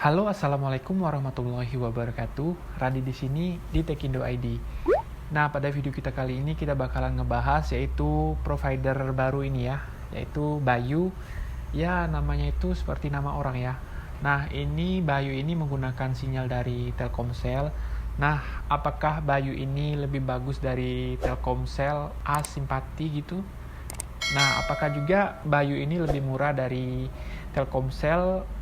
Halo, assalamualaikum warahmatullahi wabarakatuh. Radi di sini di Tekindo ID. Nah, pada video kita kali ini kita bakalan ngebahas yaitu provider baru ini ya, yaitu Bayu. Ya, namanya itu seperti nama orang ya. Nah, ini Bayu ini menggunakan sinyal dari Telkomsel. Nah, apakah Bayu ini lebih bagus dari Telkomsel A Simpati gitu? Nah, apakah juga Bayu ini lebih murah dari Telkomsel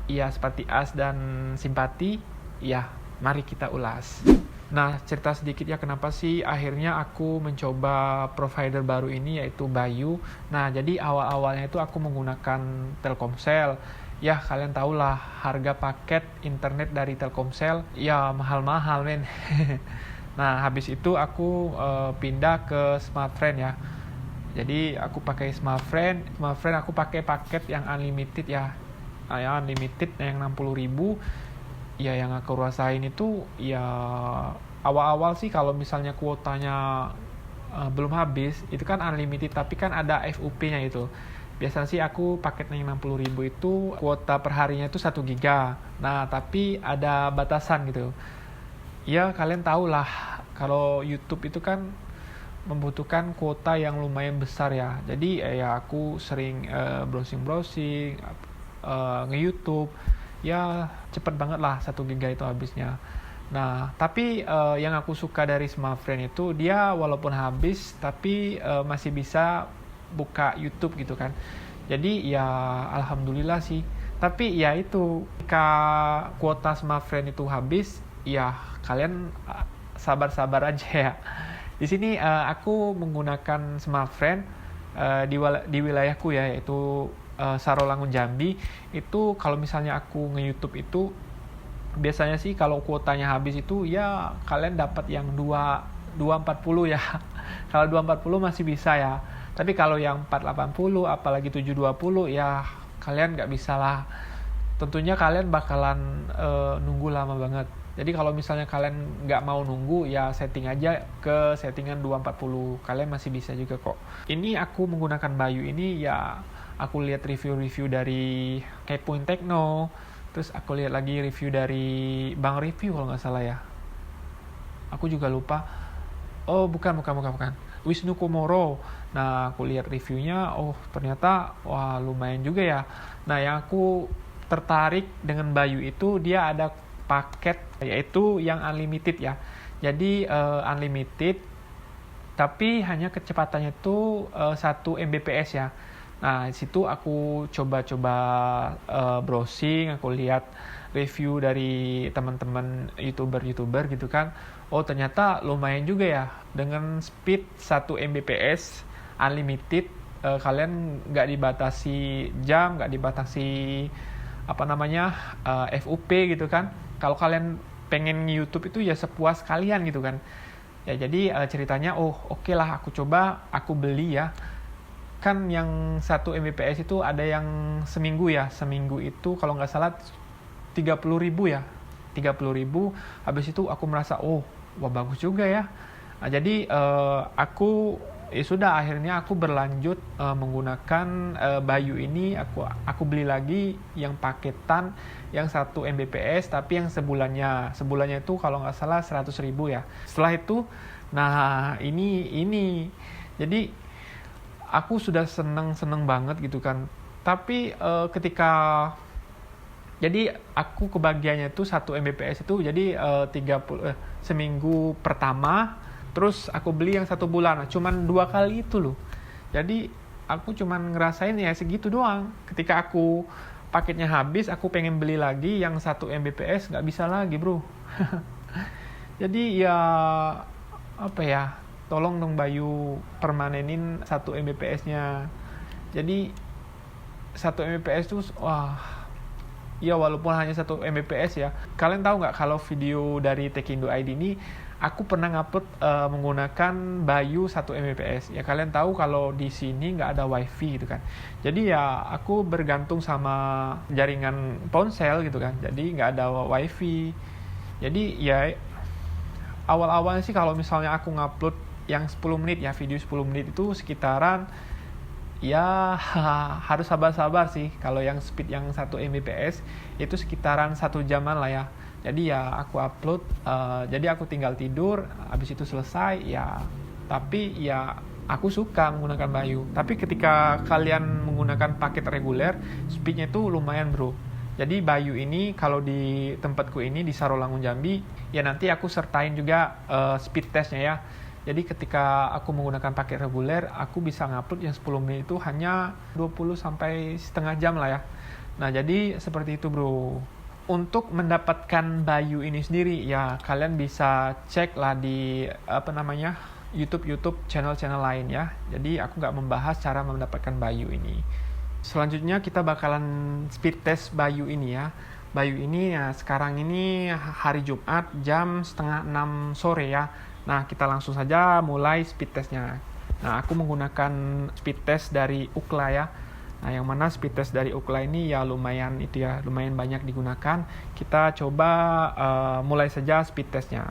ya seperti AS dan Simpati? Ya, mari kita ulas. Nah, cerita sedikit ya kenapa sih akhirnya aku mencoba provider baru ini yaitu Bayu. Nah, jadi awal-awalnya itu aku menggunakan Telkomsel. Ya, kalian tahulah harga paket internet dari Telkomsel ya mahal-mahal men. Nah, habis itu aku pindah ke Smartfren ya. Jadi aku pakai Smartfren aku pakai paket yang unlimited ya. Ya unlimited yang 60.000. Ya yang aku rasain itu ya awal-awal sih kalau misalnya kuotanya belum habis itu kan unlimited, tapi kan ada FUP-nya itu. Biasanya sih aku paket yang 60.000 itu kuota perharinya itu 1 giga. Nah, tapi ada batasan gitu. Ya kalian tahu lah kalau YouTube itu kan membutuhkan kuota yang lumayan besar ya. Jadi ya aku sering browsing nge-YouTube. Ya cepet banget lah 1 giga itu habisnya. Nah, tapi yang aku suka dari Smartfren itu dia walaupun habis tapi masih bisa buka YouTube gitu kan. Jadi ya alhamdulillah sih. Tapi ya itu ketika kuota Smartfren itu habis, ya kalian sabar-sabar aja ya. Di sini aku menggunakan Smartfren di wilayahku ya, yaitu Sarolangun Jambi. Itu kalau misalnya aku nge-YouTube itu biasanya sih kalau kuotanya habis itu ya kalian dapat yang 240 ya. Kalau 240 masih bisa ya. Tapi kalau yang 480 apalagi 720 ya kalian nggak bisa lah. Tentunya kalian bakalan nunggu lama banget. Jadi kalau misalnya kalian nggak mau nunggu, ya setting aja ke settingan 240. Kalian masih bisa juga kok. Ini aku menggunakan Bayu ini ya, aku lihat review-review dari Kepoin Tekno. Terus aku lihat lagi review dari Bang Review kalau nggak salah ya. Aku juga lupa. Oh, bukan. Wisnu Komoro. Nah, aku lihat reviewnya, oh ternyata wah lumayan juga ya. Nah, yang aku tertarik dengan Bayu itu dia ada paket yaitu yang unlimited ya. Jadi unlimited tapi hanya kecepatannya itu 1 Mbps ya. Nah, di situ aku coba-coba browsing, aku lihat review dari teman-teman YouTuber gitu kan. Oh, ternyata lumayan juga ya dengan speed 1 Mbps unlimited. Kalian nggak dibatasi jam, nggak dibatasi FUP gitu kan. Kalau kalian pengen YouTube itu ya sepuas kalian gitu kan. Ya jadi ceritanya oke lah aku coba, aku beli ya. Kan yang 1 Mbps itu ada yang seminggu ya. Seminggu itu kalau nggak salah 30.000 ya. 30.000 habis itu aku merasa wah bagus juga ya. Nah, jadi aku sudah akhirnya aku berlanjut menggunakan Bayu ini. Aku beli lagi yang paketan yang 1 Mbps tapi yang sebulannya itu kalau nggak salah 100.000 ya. Setelah itu nah ini jadi aku sudah seneng banget gitu kan. Tapi ketika jadi aku kebagiannya itu 1 Mbps itu jadi 30 seminggu pertama. Terus aku beli yang 1 bulan, cuman 2 kali itu loh. Jadi aku cuman ngerasain ya segitu doang. Ketika aku paketnya habis, aku pengen beli lagi yang 1 Mbps, nggak bisa lagi bro. Jadi ya apa ya, tolong dong Bayu permanenin 1 Mbps-nya. Jadi 1 Mbps tuh wah, ya walaupun hanya 1 Mbps ya. Kalian tahu nggak kalau video dari Tekindo ID ini aku pernah ngupload menggunakan Bayu 1 Mbps. Ya kalian tahu kalau di sini nggak ada wifi gitu kan. Jadi ya aku bergantung sama jaringan ponsel gitu kan. Jadi nggak ada wifi. Jadi ya awal-awalnya sih kalau misalnya aku ngupload yang 10 menit ya, video 10 menit itu sekitaran ya harus sabar-sabar sih. Kalau yang speed yang 1 Mbps itu sekitaran 1 jaman lah ya. Jadi ya aku upload, jadi aku tinggal tidur, habis itu selesai ya. Tapi ya aku suka menggunakan Bayu. Tapi ketika kalian menggunakan paket reguler, speednya itu lumayan bro. Jadi Bayu ini kalau di tempatku ini di Sarolangun Jambi, ya nanti aku sertain juga speed testnya ya. Jadi ketika aku menggunakan paket reguler, aku bisa ngupload yang 10 menit itu hanya 20 sampai setengah jam lah ya. Nah, jadi seperti itu bro. Untuk mendapatkan Bayu ini sendiri, ya kalian bisa cek lah di YouTube channel-channel lain ya. Jadi aku nggak membahas cara mendapatkan Bayu ini. Selanjutnya kita bakalan speed test Bayu ini ya. Bayu ini ya sekarang ini hari Jumat jam 5:30 sore ya. Nah, kita langsung saja mulai speed testnya. Nah, aku menggunakan speed test dari Ookla ya. Nah, yang mana speed test dari Ookla ini ya lumayan banyak digunakan. Kita coba mulai saja speed testnya.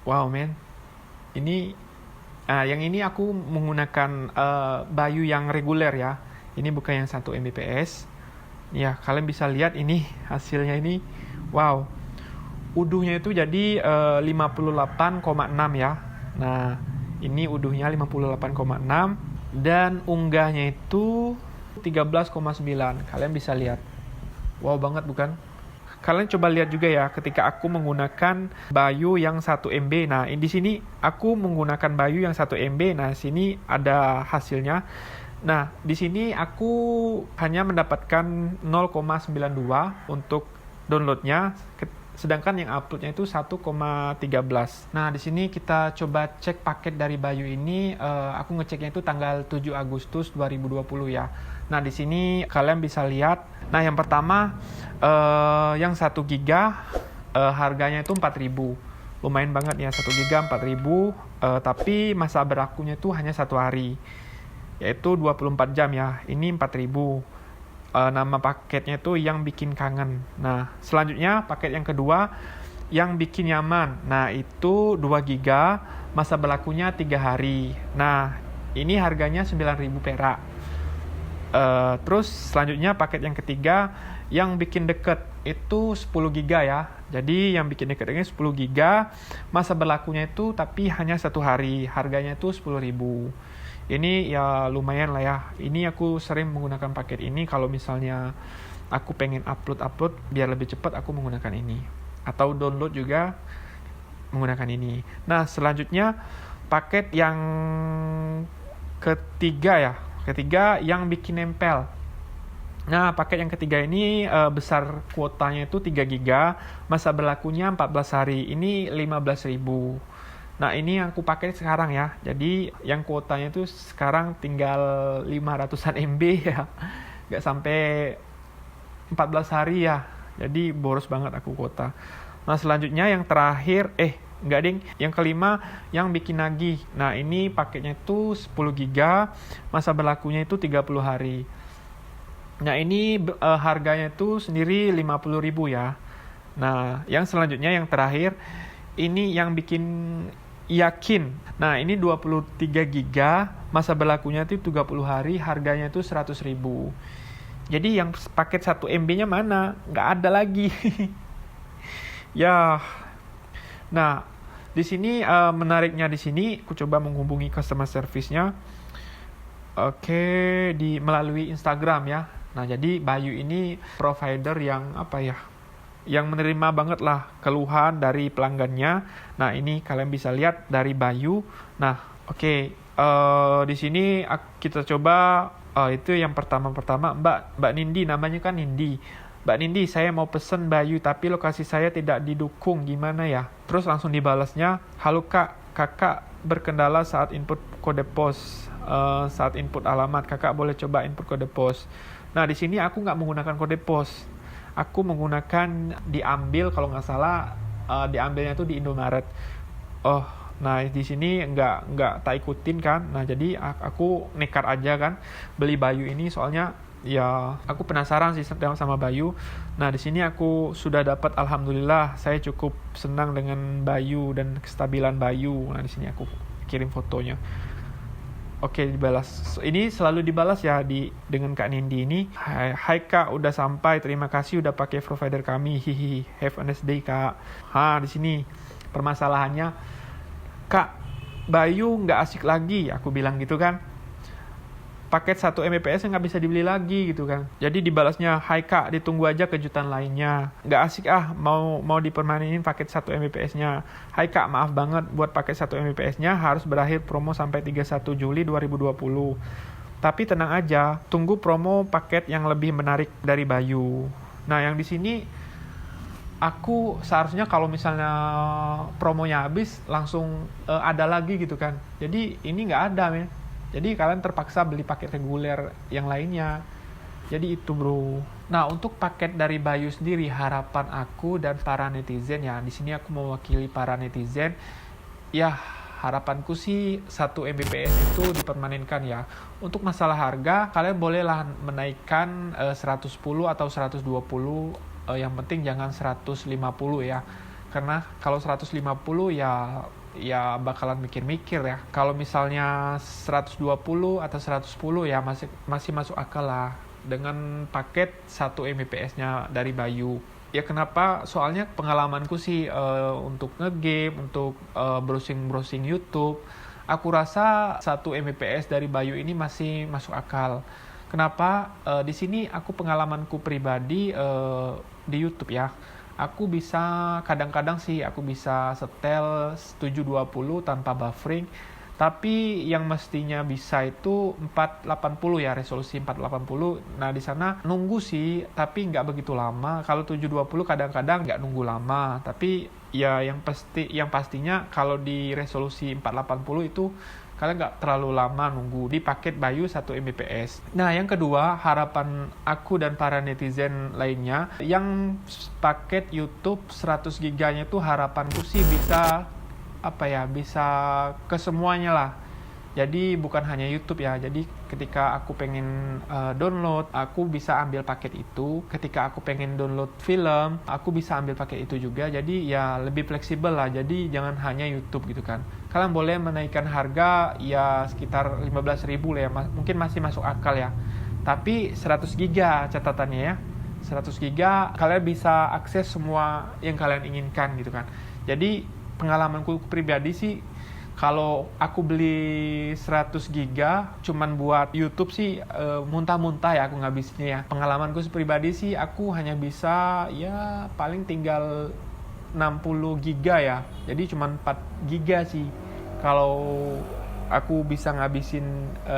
Wow, man. Yang ini aku menggunakan Bayu yang reguler ya. Ini bukan yang 1 Mbps. Ya, kalian bisa lihat ini hasilnya ini. Wow. Uduhnya itu jadi 58,6 ya. Nah, ini uduhnya 58,6 dan unggahnya itu 13,9. Kalian bisa lihat. Wow banget bukan? Kalian coba lihat juga ya ketika aku menggunakan Bayu yang 1 MB. Nah, di sini aku menggunakan Bayu yang 1 MB. Nah, sini ada hasilnya. Nah, di sini aku hanya mendapatkan 0,92 untuk downloadnya, sedangkan yang uploadnya itu 1,13. Nah, di sini kita coba cek paket dari Bayu ini. Aku ngeceknya itu tanggal 7 Agustus 2020 ya. Nah, di sini kalian bisa lihat. Nah, yang pertama yang 1 GB harganya itu 4.000. Lumayan banget ya, 1 GB 4.000, tapi masa berlakunya itu hanya 1 hari. Yaitu 24 jam ya. Ini 4.000. Nama paketnya itu yang bikin kangen. Nah, selanjutnya paket yang kedua yang bikin nyaman. Nah, itu 2 GB, masa berlakunya 3 hari. Nah, ini harganya 9.000 perak. Terus selanjutnya paket yang ketiga yang bikin deket itu 10 GB ya. Jadi yang bikin deket ini 10 GB, masa berlakunya itu tapi hanya 1 hari. Harganya itu 10.000. Ini ya lumayan lah ya. Ini aku sering menggunakan paket ini kalau misalnya aku pengen upload biar lebih cepat, aku menggunakan ini. Atau download juga menggunakan ini. Nah, selanjutnya paket yang ketiga ya. Ketiga yang bikin nempel. Nah, paket yang ketiga ini besar kuotanya itu 3 GB, masa berlakunya 14 hari. Ini 15.000. Nah, ini yang aku pakai sekarang ya. Jadi yang kuotanya itu sekarang tinggal 500-an MB ya. Nggak sampai 14 hari ya. Jadi boros banget aku kuota. Nah, selanjutnya yang terakhir, enggak ding. Yang kelima yang bikin nagih. Nah, ini paketnya itu 10 GB, masa berlakunya itu 30 hari. Nah, ini harganya itu sendiri 50.000 ya. Nah, yang selanjutnya yang terakhir, ini yang bikin yakin. Nah, ini 23 GB, masa berlakunya itu 30 hari, harganya itu 100.000. Jadi yang paket 1 MB-nya mana? Nggak ada lagi. Ya. Nah, di sini menariknya di sini aku coba menghubungi customer service-nya. Oke, melalui Instagram ya. Nah, jadi Bayu ini provider yang yang menerima banget lah keluhan dari pelanggannya. Nah, ini kalian bisa lihat dari Bayu. Nah, oke. Di sini kita coba itu yang pertama Mbak Nindi, namanya kan Nindi. Mbak Nindi, saya mau pesen Bayu tapi lokasi saya tidak didukung, gimana ya? Terus langsung dibalasnya, halo Kak, kakak berkendala saat input kode pos. Saat input alamat, kakak boleh coba input kode pos. Nah, di sini aku nggak menggunakan kode pos. Aku menggunakan diambil, kalau nggak salah diambilnya tuh di Indomaret. Nah di sini nggak tak ikutin kan. Nah jadi aku nekat aja kan beli Bayu ini, soalnya ya aku penasaran sih sama Bayu. Nah di sini aku sudah dapat, alhamdulillah saya cukup senang dengan Bayu dan kestabilan Bayu. Nah di sini aku kirim fotonya. Oke, dibalas. Ini selalu dibalas ya dengan Kak Nindi ini. Hai Kak, udah sampai. Terima kasih udah pakai provider kami. Hihi. Have a nice day, Kak. Di sini permasalahannya, Kak, Bayu nggak asik lagi. Aku bilang gitu kan. Paket 1 Mbps nggak bisa dibeli lagi gitu kan. Jadi dibalasnya, hai Kak, ditunggu aja kejutan lainnya. Nggak asik mau dipermanenin paket 1 Mbps-nya. Hai Kak, maaf banget buat paket 1 Mbps-nya harus berakhir promo sampai 31 Juli 2020. Tapi tenang aja, tunggu promo paket yang lebih menarik dari Bayu. Nah, yang di sini aku seharusnya kalau misalnya promonya habis langsung ada lagi gitu kan. Jadi ini nggak ada, men. Jadi kalian terpaksa beli paket reguler yang lainnya. Jadi itu, bro. Nah, untuk paket dari Bayu sendiri, harapan aku dan para netizen ya, di sini aku mewakili para netizen. Ya, harapanku sih 1 Mbps itu dipermanenkan ya. Untuk masalah harga, kalian bolehlah menaikkan 110 atau 120, yang penting jangan 150 ya. Karena kalau 150 ya bakalan mikir-mikir ya. Kalau misalnya 120 atau 110 ya masih masuk akal lah dengan paket 1 Mbps-nya dari Bayu. Ya kenapa? Soalnya pengalamanku sih untuk ngegame, untuk browsing YouTube, aku rasa 1 Mbps dari Bayu ini masih masuk akal. Kenapa? Di sini aku pengalamanku pribadi di YouTube ya. Aku bisa kadang-kadang sih aku bisa setel 720 tanpa buffering, tapi yang mestinya bisa itu 480 ya, resolusi 480. Nah, di sana nunggu sih, tapi nggak begitu lama. Kalau 720 kadang-kadang nggak nunggu lama, tapi ya yang pastinya kalau di resolusi 480 itu kalian nggak terlalu lama nunggu di paket Bayu 1 Mbps. Nah, yang kedua, harapan aku dan para netizen lainnya, yang paket YouTube 100 GB-nya itu harapanku sih bisa bisa ke semuanya lah. Jadi bukan hanya YouTube ya. Jadi ketika aku pengen download, aku bisa ambil paket itu. Ketika aku pengen download film, aku bisa ambil paket itu juga. Jadi ya lebih fleksibel lah. Jadi jangan hanya YouTube gitu kan. Kalian boleh menaikkan harga ya sekitar 15.000 lah ya. Mungkin masih masuk akal ya. Tapi 100 GB catatannya ya. 100 GB kalian bisa akses semua yang kalian inginkan gitu kan. Jadi pengalamanku pribadi sih, kalau aku beli 100 GB cuman buat YouTube sih muntah-muntah ya aku ngabisinnya ya. Pengalamanku pribadi sih aku hanya bisa ya paling tinggal 60 GB ya. Jadi cuman 4 GB sih kalau aku bisa ngabisin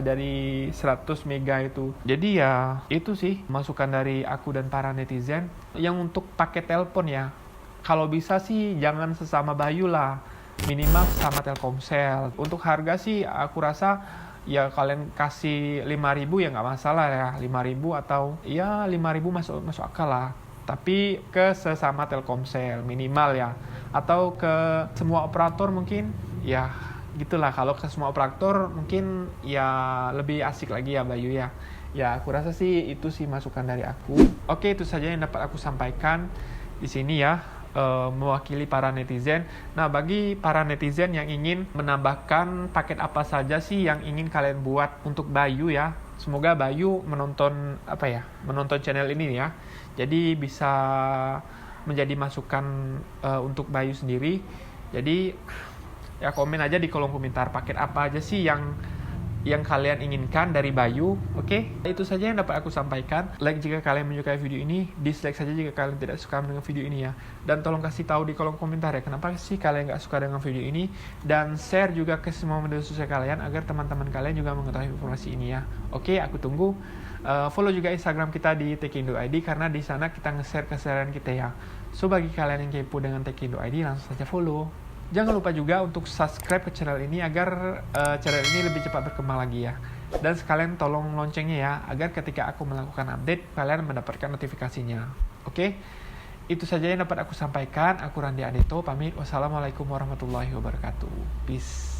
dari 100 mega itu. Jadi ya itu sih masukan dari aku dan para netizen. Yang untuk paket telepon ya, kalau bisa sih jangan sesama Bayu lah, minimal sama Telkomsel. Untuk harga sih aku rasa ya kalian kasih 5.000 ya nggak masalah ya, 5.000 atau ya 5.000 masuk akal lah. Tapi ke sesama Telkomsel minimal ya, atau ke semua operator mungkin ya gitulah. Kalau ke semua operator mungkin ya lebih asik lagi ya Bayu ya. Ya aku rasa sih itu sih masukan dari aku. Oke, itu saja yang dapat aku sampaikan di sini ya. Mewakili para netizen. Nah, bagi para netizen yang ingin menambahkan paket apa saja sih yang ingin kalian buat untuk Bayu ya. Semoga Bayu menonton channel ini ya. Jadi bisa menjadi masukan untuk Bayu sendiri. Jadi ya komen aja di kolom komentar paket apa aja sih yang kalian inginkan dari Bayu. Oke? Itu saja yang dapat aku sampaikan. Like jika kalian menyukai video ini, dislike saja jika kalian tidak suka dengan video ini ya. Dan tolong kasih tahu di kolom komentar ya, kenapa sih kalian nggak suka dengan video ini. Dan share juga ke semua media sosial kalian agar teman-teman kalian juga mengetahui informasi ini ya. Oke, aku tunggu. Follow juga Instagram kita di tekindo.id karena di sana kita nge-share keseharian kita ya. So, bagi kalian yang kepo dengan tekindo.id, langsung saja follow. Jangan lupa juga untuk subscribe ke channel ini agar channel ini lebih cepat berkembang lagi ya. Dan sekalian tolong loncengnya ya, agar ketika aku melakukan update, kalian mendapatkan notifikasinya. Oke? Itu saja yang dapat aku sampaikan. Aku Randi Adeto, pamit. Wassalamualaikum warahmatullahi wabarakatuh. Peace.